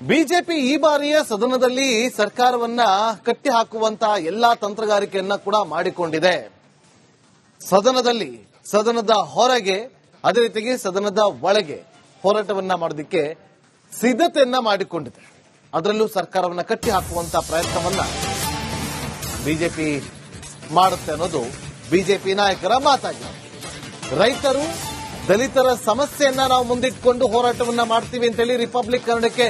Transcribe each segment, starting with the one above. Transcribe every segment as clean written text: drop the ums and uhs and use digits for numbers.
BJP ಈ ಬಾರಿಯ ಸದನದಲ್ಲಿ ಸರ್ಕಾರವನ್ನ ಕಟ್ಟಿ ಹಾಕುವಂತ ಎಲ್ಲಾ ತಂತ್ರಗಾರಿಕೆಯನ್ನ ಕೂಡ ಮಾಡಿಕೊಂಡಿದೆ. ಸದನದ ಹೊರಗೆ ಅದೇ ರೀತಿಗೆ ಸದನದ ಒಳಗೆ ಹೋರಾಟವನ್ನ ಮಾಡೋದಕ್ಕೆ ಸಿದ್ಧತೆಯನ್ನ ಮಾಡಿಕೊಂಡಿದೆ. ಅದರಲ್ಲೂ ಸರ್ಕಾರವನ್ನ ಕಟ್ಟಿ ಹಾಕುವಂತ ಪ್ರಯತ್ನವನ್ನ ಬಿಜೆಪಿ ಮಾಡುತ್ತೆ ಅನ್ನೋದು ಬಿಜೆಪಿ ನಾಯಕರ ಮಾತಾಗಿದೆ. ರೈತರು ದಲಿತರ ಸಮಸ್ಯೆಯನ್ನ ನಾವು ಮುಂದಿಟ್ಕೊಂಡು ಹೋರಾಟವನ್ನ ಮಾಡ್ತೀವಿ ಅಂತೇಳಿ ರಿಪಬ್ಲಿಕ್ ಕನ್ನಡಕ್ಕೆ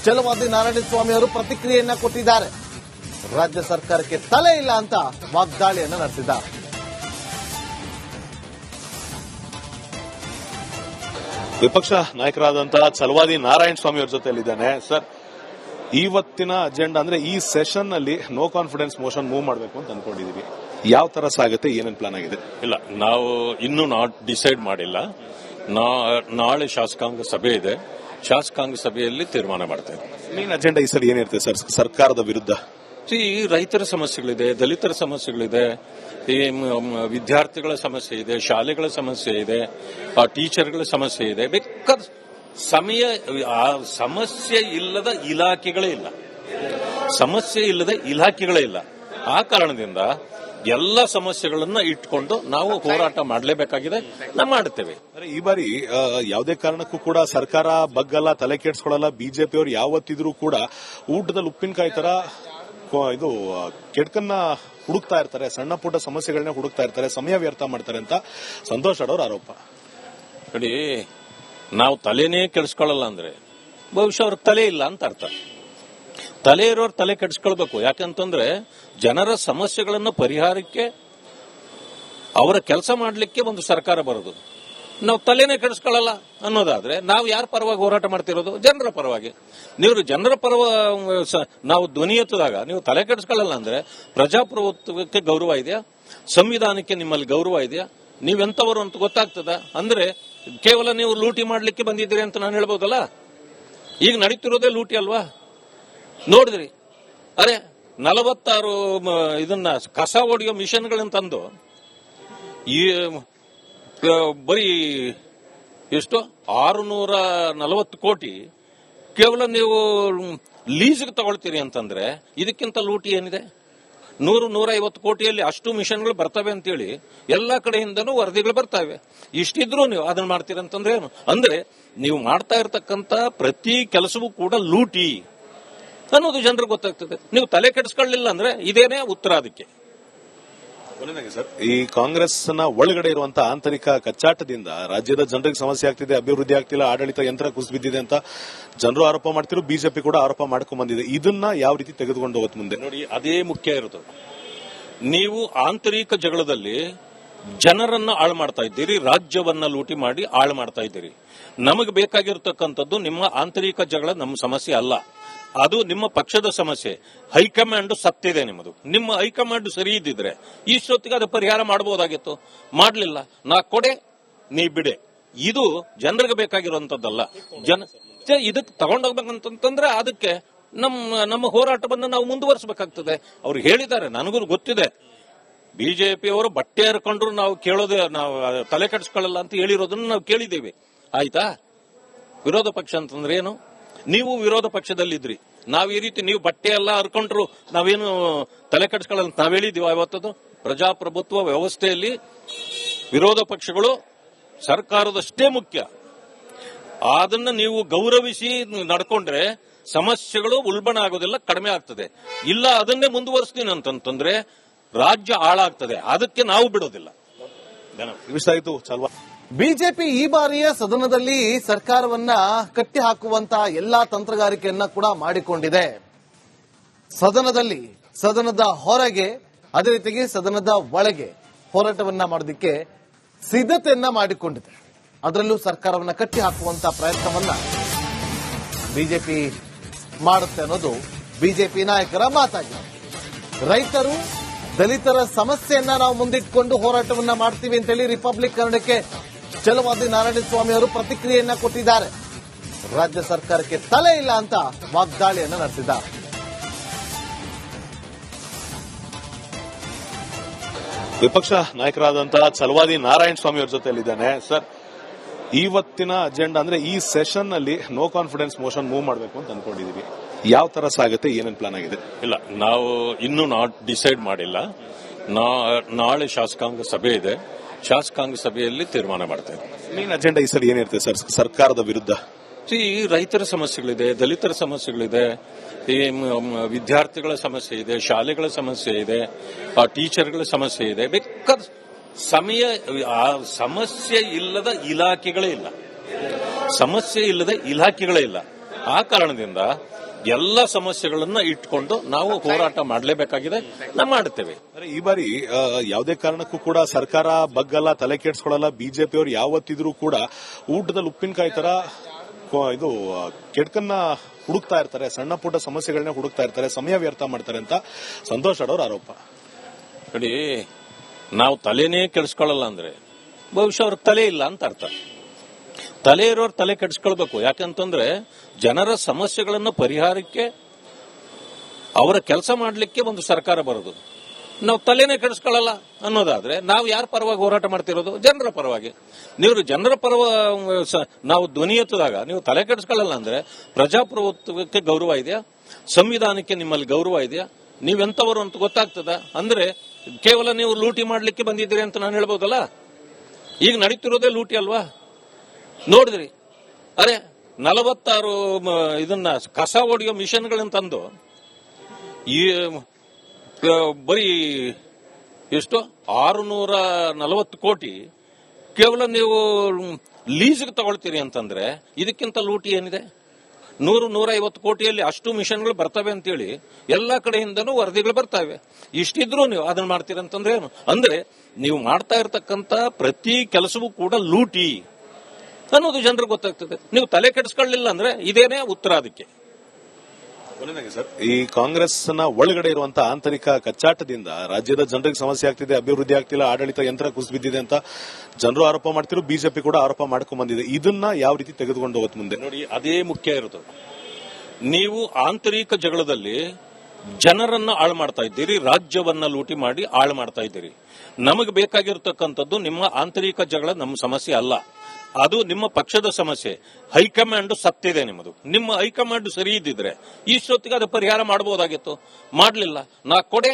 ಛಲವಾದಿ ನಾರಾಯಣಸ್ವಾಮಿ ಅವರು ಪ್ರತಿಕ್ರಿಯೆಯನ್ನ ಕೊಟ್ಟಿದ್ದಾರೆ. ರಾಜ್ಯ ಸರ್ಕಾರಕ್ಕೆ ತಲೆ ಇಲ್ಲ ಅಂತ ವಾಗ್ದಾಳಿಯನ್ನ ನಡೆಸಿದ್ದಾರೆ. ವಿಪಕ್ಷ ನಾಯಕರಾದಂತಹ ಛಲವಾದಿ ನಾರಾಯಣಸ್ವಾಮಿ ಅವರ ಜೊತೆಯಲ್ಲಿದ್ದಾನೆ. ಸರ್, ಇವತ್ತಿನ ಅಜೆಂಡಾ ಅಂದ್ರೆ ಈ ಸೆಷನ್ ನಲ್ಲಿ ನೋ ಕಾನ್ಫಿಡೆನ್ಸ್ ಮೋಷನ್ ಮೂವ್ ಮಾಡಬೇಕು ಅಂತ ಅನ್ಕೊಂಡಿದೀವಿ. ಯಾವ ತರ ಸಾಗುತ್ತೆ, ಏನೇನು ಪ್ಲಾನ್ ಆಗಿದೆ? ಇಲ್ಲ, ನಾವು ಇನ್ನೂ ಡಿಸೈಡ್ ಮಾಡಿಲ್ಲ. ನಾಳೆ ಶಾಸಕಾಂಗ ಸಭೆ ಇದೆ. ಶಾಸಕಾಂಗ ಸಭೆಯಲ್ಲಿ ತೀರ್ಮಾನ ಮಾಡ್ತೇವೆ. ಮೇನ್ ಅಜೆಂಡಾ ಈ ಸಲ ಏನಿರುತ್ತೆ ಸರ್ ಸರ್ಕಾರದ ವಿರುದ್ಧ? ಈ ರೈತರ ಸಮಸ್ಯೆಗಳಿದೆ, ದಲಿತರ ಸಮಸ್ಯೆಗಳಿದೆ, ಈ ವಿದ್ಯಾರ್ಥಿಗಳ ಸಮಸ್ಯೆ ಇದೆ, ಶಾಲೆಗಳ ಸಮಸ್ಯೆ ಇದೆ, ಟೀಚರ್ಗಳ ಸಮಸ್ಯೆ ಇದೆ. ಬೇಕಾದ ಸಮಸ್ಯೆ ಇಲ್ಲದ ಇಲಾಖೆಗಳೇ ಇಲ್ಲ. ಆ ಕಾರಣದಿಂದ ಎಲ್ಲ ಸಮಸ್ಯೆಗಳನ್ನ ಇಟ್ಕೊಂಡು ನಾವು ಹೋರಾಟ ಮಾಡಲೇಬೇಕಾಗಿದೆ. ನಾವು ಮಾಡುತ್ತೇವೆ. ಈ ಬಾರಿ ಯಾವುದೇ ಕಾರಣಕ್ಕೂ ಕೂಡ ಸರ್ಕಾರ ಬಗ್ಗಲ್ಲ, ತಲೆ ಕೆಡಿಸ್ಕೊಳ್ಳಲ್ಲ. ಬಿಜೆಪಿ ಅವರು ಯಾವತ್ತಿದ್ರೂ ಕೂಡ ಊಟದಲ್ಲಿ ಉಪ್ಪಿನಕಾಯಿ ತರ ಇದು ಕೆಡ್ಕನ್ನ ಹುಡುಕ್ತಾ ಇರ್ತಾರೆ, ಸಣ್ಣ ಪುಟ್ಟ ಸಮಸ್ಯೆಗಳನ್ನ ಹುಡುಕ್ತಾ ಇರ್ತಾರೆ, ಸಮಯ ವ್ಯರ್ಥ ಮಾಡ್ತಾರೆ ಅಂತ ಸಂತೋಷ್ ಅವರ ಆರೋಪ. ನೋಡಿ, ನಾವು ತಲೆನೇ ಕೆಡಿಸ್ಕೊಳ್ಳಲ್ಲ ಅಂದ್ರೆ ಬಹುಶಃ ಅವ್ರಿಗೆ ತಲೆ ಇಲ್ಲ ಅಂತ ಅರ್ಥ. ತಲೆ ಇರೋರು ತಲೆ ಕೆಡಿಸ್ಕೊಳ್ಬೇಕು. ಯಾಕಂತಂದ್ರೆ ಜನರ ಸಮಸ್ಯೆಗಳನ್ನು ಪರಿಹಾರಕ್ಕೆ ಅವರ ಕೆಲಸ ಮಾಡಲಿಕ್ಕೆ ಒಂದು ಸರ್ಕಾರ ಬರೋದು. ನಾವು ತಲೆನೇ ಕೆಡಿಸ್ಕೊಳ್ಳಲ್ಲ ಅನ್ನೋದಾದ್ರೆ ನಾವು ಯಾರ ಪರವಾಗಿ ಹೋರಾಟ ಮಾಡ್ತಿರೋದು? ಜನರ ಪರವಾಗಿ. ನೀವು ಜನರ ಪರ ನಾವು ಧ್ವನಿ ಎತ್ತಿದಾಗ ನೀವು ತಲೆ ಕೆಡಿಸ್ಕೊಳ್ಳಲ್ಲ ಅಂದ್ರೆ ಪ್ರಜಾಪ್ರಭುತ್ವಕ್ಕೆ ಗೌರವ ಇದೆಯಾ? ಸಂವಿಧಾನಕ್ಕೆ ನಿಮ್ಮಲ್ಲಿ ಗೌರವ ಇದೆಯಾ? ನೀವೆಂತವರು ಅಂತ ಗೊತ್ತಾಗ್ತದ? ಅಂದ್ರೆ ಕೇವಲ ನೀವು ಲೂಟಿ ಮಾಡ್ಲಿಕ್ಕೆ ಬಂದಿದ್ದೀರಿ ಅಂತ ನಾನು ಹೇಳ್ಬೋದಲ್ಲ. ಈಗ ನಡೀತಿರೋದೇ ಲೂಟಿ ಅಲ್ವಾ? ನೋಡಿದ್ರಿ, 46 ಇದನ್ನ ಕಸ ಹೊಡೆಯೋ ಮಿಷನ್ಗಳನ್ನ ತಂದು ಈ ಬರೀ ಎಷ್ಟು 640 ಕೋಟಿ ಕೇವಲ ನೀವು ಲೀಸ್ಗೆ ತಗೊಳ್ತೀರಿ ಅಂತಂದ್ರೆ ಇದಕ್ಕಿಂತ ಲೂಟಿ ಏನಿದೆ? 100-150 ಕೋಟಿಯಲ್ಲಿ ಅಷ್ಟು ಮಿಷನ್ಗಳು ಬರ್ತವೆ ಅಂತೇಳಿ ಎಲ್ಲಾ ಕಡೆಯಿಂದನೂ ವರದಿಗಳು ಬರ್ತವೆ. ಇಷ್ಟಿದ್ರು ನೀವು ಅದನ್ನ ಮಾಡ್ತೀರಂತಂದ್ರೆ ಏನು? ಅಂದ್ರೆ ನೀವು ಮಾಡ್ತಾ ಇರತಕ್ಕಂತ ಪ್ರತಿ ಕೆಲಸವೂ ಕೂಡ ಲೂಟಿ ಅನ್ನೋದು ಜನರಿಗೆ ಗೊತ್ತಾಗ್ತದೆ. ನೀವು ತಲೆ ಕೆಡಿಸ್ಕೊಳ್ಳಿಲ್ಲ ಅಂದ್ರೆ ಇದೇನೇ ಉತ್ತರ ಅದಕ್ಕೆ. ಸರ್, ಈ ಕಾಂಗ್ರೆಸ್ನ ಒಳಗಡೆ ಇರುವಂತಹ ಆಂತರಿಕ ಕಚ್ಚಾಟದಿಂದ ರಾಜ್ಯದ ಜನರಿಗೆ ಸಮಸ್ಯೆ ಆಗ್ತಿದೆ, ಅಭಿವೃದ್ಧಿ ಆಗ್ತಿಲ್ಲ, ಆಡಳಿತ ಯಂತ್ರ ಕುಸಿಬಿದ್ದಿದೆ ಅಂತ ಜನರು ಆರೋಪ ಮಾಡ್ತಿರೋ, ಬಿಜೆಪಿ ಕೂಡ ಆರೋಪ ಮಾಡ್ಕೊಂಡ್ ಬಂದಿದೆ. ಇದನ್ನ ಯಾವ ರೀತಿ ತೆಗೆದುಕೊಂಡು ಹೋಗುತ್ತೆ ಮುಂದೆ? ನೋಡಿ, ಅದೇ ಮುಖ್ಯ ಇರೋದು. ನೀವು ಆಂತರಿಕ ಜಗಳದಲ್ಲಿ ಜನರನ್ನ ಹಾಳು ಮಾಡ್ತಾ ಇದ್ದೀರಿ, ರಾಜ್ಯವನ್ನ ಲೂಟಿ ಮಾಡಿ ಹಾಳು ಮಾಡ್ತಾ ಇದ್ದೀರಿ. ನಮಗೆ ಬೇಕಾಗಿರ್ತಕ್ಕಂಥದ್ದು ನಿಮ್ಮ ಆಂತರಿಕ ಜಗಳ ನಮ್ಮ ಸಮಸ್ಯೆ ಅಲ್ಲ, ಅದು ನಿಮ್ಮ ಪಕ್ಷದ ಸಮಸ್ಯೆ. ಹೈಕಮಾಂಡ್ ಸತ್ತಿದೆ ನಿಮ್ಮದು. ನಿಮ್ಮ ಹೈಕಮಾಂಡ್ ಸರಿ ಇದ್ದಿದ್ರೆ ಇಷ್ಟೊತ್ತಿಗೆ ಅದು ಪರಿಹಾರ ಮಾಡಬಹುದಾಗಿತ್ತು. ಮಾಡಲಿಲ್ಲ. ನಾ ಕೊಡೆ ನೀ ಬಿಡೆ, ಇದು ಜನರಿಗೆ ಬೇಕಾಗಿರುವಂತದ್ದಲ್ಲ. ಇದಕ್ಕೆ ತಗೊಂಡೋಗ್ಬೇಕಂತಂದ್ರೆ ಅದಕ್ಕೆ ನಮ್ಮ ಹೋರಾಟವನ್ನು ನಾವು ಮುಂದುವರಿಸಬೇಕಾಗ್ತದೆ. ಅವ್ರು ಹೇಳಿದ್ದಾರೆ, ನನಗೂ ಗೊತ್ತಿದೆ. ಬಿಜೆಪಿ ಅವರು ಬಟ್ಟೆ ಹರ್ಕೊಂಡ್ರು ನಾವು ಕೇಳೋದೇ, ನಾವು ತಲೆ ಕೆಡಿಸ್ಕೊಳ್ಳಲ್ಲ ಅಂತ ಹೇಳಿರೋದನ್ನ ನಾವು ಕೇಳಿದ್ದೇವೆ. ಆಯ್ತಾ? ವಿರೋಧ ಪಕ್ಷ ಅಂತಂದ್ರೆ ಏನು? ನೀವು ವಿರೋಧ ಪಕ್ಷದಲ್ಲಿದ್ರಿ. ನಾವ್ ಈ ರೀತಿ ನೀವು ಬಟ್ಟೆ ಎಲ್ಲ ಹರ್ಕೊಂಡ್ರು ನಾವೇನು ತಲೆ ಕೆಡಿಸ್ಕೊಳ್ಳಲ್ಲ ಅಂತ ನಾವ್ ಹೇಳಿದೀವಿ. ಇವತ್ತದು ಪ್ರಜಾಪ್ರಭುತ್ವ ವ್ಯವಸ್ಥೆಯಲ್ಲಿ ವಿರೋಧ ಪಕ್ಷಗಳು ಸರ್ಕಾರದಷ್ಟೇ ಮುಖ್ಯ. ಅದನ್ನ ನೀವು ಗೌರವಿಸಿ ನಡ್ಕೊಂಡ್ರೆ ಸಮಸ್ಯೆಗಳು ಉಲ್ಬಣ ಆಗೋದಿಲ್ಲ, ಕಡಿಮೆ ಆಗ್ತದೆ. ಇಲ್ಲ ಅದನ್ನೇ ಮುಂದುವರಿಸ್ತೀನಿ ಅಂತಂದ್ರೆ ರಾಜ್ಯ ಹಾಳಾಗ್ತದೆ. ಅದಕ್ಕೆ ನಾವು ಬಿಡೋದಿಲ್ಲ. ಬಿಜೆಪಿ ಈ ಬಾರಿಯ ಸದನದಲ್ಲಿ ಸರ್ಕಾರವನ್ನ ಕಟ್ಟಿ ಹಾಕುವಂತ ಎಲ್ಲಾ ತಂತ್ರಗಾರಿಕೆಯನ್ನ ಕೂಡ ಮಾಡಿಕೊಂಡಿದೆ. ಸದನದ ಹೊರಗೆ ಅದೇ ರೀತಿಗೆ ಸದನದ ಒಳಗೆ ಹೋರಾಟವನ್ನ ಮಾಡೋದಕ್ಕೆ ಸಿದ್ಧತೆಯನ್ನ ಮಾಡಿಕೊಂಡಿದೆ. ಅದರಲ್ಲೂ ಸರ್ಕಾರವನ್ನ ಕಟ್ಟಿ ಹಾಕುವಂತ ಪ್ರಯತ್ನವನ್ನ ಬಿಜೆಪಿ ಮಾಡುತ್ತೆ ಅನ್ನೋದು ಬಿಜೆಪಿ ನಾಯಕರ ಮಾತಾಗಿದೆ. ರೈತರು ದಲಿತರ ಸಮಸ್ಯೆಯನ್ನ ನಾವು ಮುಂದಿಟ್ಕೊಂಡು ಹೋರಾಟವನ್ನ ಮಾಡ್ತೀವಿ ಅಂತೇಳಿ ರಿಪಬ್ಲಿಕ್ ಕನ್ನಡಕ್ಕೆ ಛಲವಾದಿ ನಾರಾಯಣಸ್ವಾಮಿ ಅವರು ಪ್ರತಿಕ್ರಿಯೆಯನ್ನ ಕೊಟ್ಟಿದ್ದಾರೆ. ರಾಜ್ಯ ಸರ್ಕಾರಕ್ಕೆ ತಲೆ ಇಲ್ಲ ಅಂತ ವಾಗ್ದಾಳಿಯನ್ನ ನಡೆಸಿದ್ದಾರೆ. ವಿಪಕ್ಷ ನಾಯಕರಾದಂತಹ ಛಲವಾದಿ ನಾರಾಯಣಸ್ವಾಮಿ ಅವರ ಜೊತೆಯಲ್ಲಿದ್ದಾನೆ. ಸರ್, ಇವತ್ತಿನ ಅಜೆಂಡಾ ಅಂದ್ರೆ ಈ ಸೆಷನ್ ನಲ್ಲಿ ನೋ ಕಾನ್ಫಿಡೆನ್ಸ್ ಮೋಷನ್ ಮೂವ್ ಮಾಡಬೇಕು ಅಂತ ಅನ್ಕೊಂಡಿದೀವಿ. ಯಾವ ತರ ಸಾಗುತ್ತೆ, ಏನೇನ್ ಪ್ಲಾನ್ ಆಗಿದೆ? ಇಲ್ಲ, ನಾವು ಇನ್ನೂ ಡಿಸೈಡ್ ಮಾಡಿಲ್ಲ. ನಾಳೆ ಶಾಸಕಾಂಗ ಸಭೆ ಇದೆ, ಶಾಸಕಾಂಗ ಸಭೆಯಲ್ಲಿ ತೀರ್ಮಾನ ಮಾಡ್ತೇವೆ. ಮೇನ್ ಅಜೆಂಡಾ ಈ ಸಲ ಏನಿರುತ್ತೆ ಸರ್ ಸರ್ಕಾರದ ವಿರುದ್ಧ? ಈ ರೈತರ ಸಮಸ್ಯೆಗಳಿದೆ, ದಲಿತರ ಸಮಸ್ಯೆಗಳಿದೆ, ಈ ವಿದ್ಯಾರ್ಥಿಗಳ ಸಮಸ್ಯೆ ಇದೆ, ಶಾಲೆಗಳ ಸಮಸ್ಯೆ ಇದೆ, ಟೀಚರ್ಗಳ ಸಮಸ್ಯೆ ಇದೆ. ಬೇಕಾದ ಸಮಸ್ಯೆ ಇಲ್ಲದ ಇಲಾಖೆಗಳೇ ಇಲ್ಲ, ಸಮಸ್ಯೆ ಇಲ್ಲದ ಇಲಾಖೆಗಳೇ ಇಲ್ಲ. ಆ ಕಾರಣದಿಂದ ಎಲ್ಲ ಸಮಸ್ಯೆಗಳನ್ನ ಇಟ್ಕೊಂಡು ನಾವು ಹೋರಾಟ ಮಾಡಲೇಬೇಕಾಗಿದೆ, ನಾವು ಮಾಡುತ್ತೇವೆ. ಈ ಬಾರಿ ಯಾವುದೇ ಕಾರಣಕ್ಕೂ ಕೂಡ ಸರ್ಕಾರ ಬಗ್ಗಲ್ಲ, ತಲೆ ಕೆಡಿಸ್ಕೊಳ್ಳಲ್ಲ. ಬಿಜೆಪಿಯವರು ಯಾವತ್ತಿದ್ರೂ ಕೂಡ ಊಟದಲ್ಲಿ ಉಪ್ಪಿನಕಾಯಿ ತರ ಇದು ಕೆಡ್ಕನ್ನ ಹುಡುಕ್ತಾ ಇರ್ತಾರೆ, ಸಣ್ಣ ಪುಟ್ಟ ಸಮಸ್ಯೆಗಳನ್ನ ಹುಡುಕ್ತಾ ಇರ್ತಾರೆ, ಸಮಯ ವ್ಯರ್ಥ ಮಾಡ್ತಾರೆ ಅಂತ ಸಂತೋಷ್ ಅವರ ಆರೋಪ. ನೋಡಿ, ನಾವು ತಲೆನೇ ಕೆಡಿಸ್ಕೊಳ್ಳಲ್ಲ ಅಂದ್ರೆ ಬಹುಶಃ ಅವ್ರಿಗೆ ತಲೆ ಇಲ್ಲ ಅಂತ ಅರ್ಥ. ತಲೆ ಇರೋರು ತಲೆ ಕೆಡಿಸ್ಕೊಳ್ಬೇಕು. ಯಾಕಂತಂದ್ರೆ ಜನರ ಸಮಸ್ಯೆಗಳನ್ನು ಪರಿಹಾರಕ್ಕೆ, ಅವರ ಕೆಲಸ ಮಾಡಲಿಕ್ಕೆ ಒಂದು ಸರ್ಕಾರ ಬರೋದು. ನಾವು ತಲೆನೇ ಕೆಡಿಸ್ಕೊಳ್ಳಲ್ಲ ಅನ್ನೋದಾದ್ರೆ ನಾವು ಯಾರ ಪರವಾಗಿ ಹೋರಾಟ ಮಾಡ್ತಿರೋದು? ಜನರ ಪರವಾಗಿ. ನೀವು ಜನರ ಪರ ನಾವು ಧ್ವನಿ ಎತ್ತಿದಾಗ ನೀವು ತಲೆ ಕೆಡಿಸ್ಕೊಳ್ಳಲ್ಲ ಅಂದ್ರೆ ಪ್ರಜಾಪ್ರಭುತ್ವಕ್ಕೆ ಗೌರವ ಇದೆಯಾ? ಸಂವಿಧಾನಕ್ಕೆ ನಿಮ್ಮಲ್ಲಿ ಗೌರವ ಇದೆಯಾ? ನೀವೆಂತವರು ಅಂತ ಗೊತ್ತಾಗ್ತದ? ಅಂದ್ರೆ ಕೇವಲ ನೀವು ಲೂಟಿ ಮಾಡ್ಲಿಕ್ಕೆ ಬಂದಿದ್ದೀರಿ ಅಂತ ನಾನು ಹೇಳ್ಬೋದಲ್ಲ. ಈಗ ನಡೀತಿರೋದೇ ಲೂಟಿ ಅಲ್ವಾ? ನೋಡಿದ್ರಿ, ಅರೆ 46 ಇದನ್ನ ಕಸ ಹೊಡೆಯೋ ಮಿಷನ್ಗಳನ್ನ ತಂದು ಈ ಬರೀ ಎಷ್ಟು 640 ಕೋಟಿ ಕೇವಲ ನೀವು ಲೀಸ್ಗೆ ತಗೊಳ್ತೀರಿ ಅಂತಂದ್ರೆ ಇದಕ್ಕಿಂತ ಲೂಟಿ ಏನಿದೆ? 100-150 ಕೋಟಿಯಲ್ಲಿ ಅಷ್ಟು ಮಿಷನ್ಗಳು ಬರ್ತವೆ ಅಂತೇಳಿ ಎಲ್ಲಾ ಕಡೆಯಿಂದನೂ ವರದಿಗಳು ಬರ್ತವೆ. ಇಷ್ಟಿದ್ರು ನೀವು ಅದನ್ನ ಮಾಡ್ತೀರಂತಂದ್ರೆ ಏನು? ಅಂದ್ರೆ ನೀವು ಮಾಡ್ತಾ ಇರತಕ್ಕಂತ ಪ್ರತಿ ಕೆಲಸವೂ ಕೂಡ ಲೂಟಿ ಅನ್ನೋದು ಜನರಿಗೆ ಗೊತ್ತಾಗ್ತದೆ. ನೀವು ತಲೆ ಕೆಡಿಸ್ಕೊಳ್ಳಿಲ್ಲ ಅಂದ್ರೆ ಇದೇನೇ ಉತ್ತರ ಅದಕ್ಕೆ. ಸರ್, ಈ ಕಾಂಗ್ರೆಸ್ನ ಒಳಗಡೆ ಇರುವಂತಹ ಆಂತರಿಕ ಕಚ್ಚಾಟದಿಂದ ರಾಜ್ಯದ ಜನರಿಗೆ ಸಮಸ್ಯೆ ಆಗ್ತಿದೆ, ಅಭಿವೃದ್ಧಿ ಆಗ್ತಿಲ್ಲ, ಆಡಳಿತ ಯಂತ್ರ ಕುಸಿಬಿದ್ದಿದೆ ಅಂತ ಜನರು ಆರೋಪ ಮಾಡ್ತಿರೋ, ಬಿಜೆಪಿ ಕೂಡ ಆರೋಪ ಮಾಡ್ಕೊಂಡ್ ಬಂದಿದೆ. ಇದನ್ನ ಯಾವ ರೀತಿ ತೆಗೆದುಕೊಂಡು ಹೋಗುತ್ತೆ ಮುಂದೆ? ನೋಡಿ, ಅದೇ ಮುಖ್ಯ ಇರುತ್ತೆ. ನೀವು ಆಂತರಿಕ ಜಗಳದಲ್ಲಿ ಜನರನ್ನ ಹಾಳು ಮಾಡ್ತಾ ಇದ್ದೀರಿ, ರಾಜ್ಯವನ್ನ ಲೂಟಿ ಮಾಡಿ ಹಾಳು ಮಾಡ್ತಾ ಇದ್ದೀರಿ. ನಮಗೆ ಬೇಕಾಗಿರ್ತಕ್ಕಂಥದ್ದು ನಿಮ್ಮ ಆಂತರಿಕ ಜಗಳ, ನಮ್ಮ ಸಮಸ್ಯೆ ಅಲ್ಲ. ಅದು ನಿಮ್ಮ ಪಕ್ಷದ ಸಮಸ್ಯೆ. ಹೈಕಮಾಂಡ್ ಸತ್ತಿದೆ ನಿಮ್ಮದು. ನಿಮ್ಮ ಹೈಕಮಾಂಡ್ ಸರಿ ಇದ್ದಿದ್ರೆ ಇಷ್ಟೊತ್ತಿಗೆ ಅದು ಪರಿಹಾರ ಮಾಡಬಹುದಾಗಿತ್ತು. ಮಾಡಲಿಲ್ಲ. ನಾ ಕೊಡೆ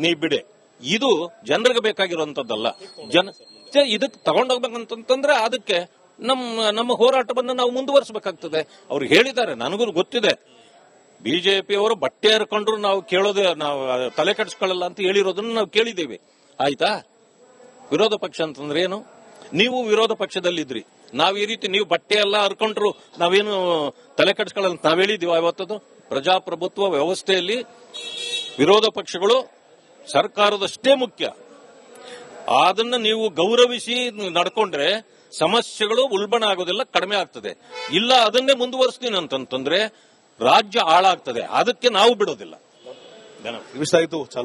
ನೀ ಬಿಡೆ, ಇದು ಜನರಿಗೆ ಬೇಕಾಗಿರುವಂತದ್ದಲ್ಲ. ಇದಕ್ಕೆ ತಗೊಂಡೋಗ್ಬೇಕಂತಂದ್ರೆ ಅದಕ್ಕೆ ನಮ್ಮ ಹೋರಾಟವನ್ನು ನಾವು ಮುಂದುವರಿಸಬೇಕಾಗ್ತದೆ. ಅವ್ರು ಹೇಳಿದ್ದಾರೆ, ನನಗೂ ಗೊತ್ತಿದೆ. ಬಿಜೆಪಿಯವರು ಬಟ್ಟೆ ಹರ್ಕೊಂಡ್ರು ನಾವು ಕೇಳೋದೇ, ನಾವು ತಲೆ ಕೆಡಿಸ್ಕೊಳ್ಳಲ್ಲ ಅಂತ ಹೇಳಿರೋದನ್ನ ನಾವು ಕೇಳಿದ್ದೇವೆ. ಆಯ್ತಾ? ವಿರೋಧ ಪಕ್ಷ ಅಂತಂದ್ರೆ ಏನು? ನೀವು ವಿರೋಧ ಪಕ್ಷದಲ್ಲಿದ್ರಿ. ನಾವ್ ಈ ರೀತಿ ನೀವು ಬಟ್ಟೆ ಎಲ್ಲ ಹರ್ಕೊಂಡ್ರು ನಾವೇನು ತಲೆ ಕೆಡಿಸ್ಕೊಳ್ಳಲ್ಲ ಅಂತ ನಾವ್ ಹೇಳಿದೀವಿ. ಇವತ್ತದು ಪ್ರಜಾಪ್ರಭುತ್ವ ವ್ಯವಸ್ಥೆಯಲ್ಲಿ ವಿರೋಧ ಪಕ್ಷಗಳು ಸರ್ಕಾರದಷ್ಟೇ ಮುಖ್ಯ. ಅದನ್ನ ನೀವು ಗೌರವಿಸಿ ನಡ್ಕೊಂಡ್ರೆ ಸಮಸ್ಯೆಗಳು ಉಲ್ಬಣ ಆಗೋದಿಲ್ಲ, ಕಡಿಮೆ ಆಗ್ತದೆ. ಇಲ್ಲ ಅದನ್ನೇ ಮುಂದುವರಿಸ್ತೀನಿ ಅಂತಂತಂದ್ರೆ ರಾಜ್ಯ ಹಾಳಾಗ್ತದೆ. ಅದಕ್ಕೆ ನಾವು ಬಿಡೋದಿಲ್ಲ. ನಿಮಿಷ ಆಯ್ತು.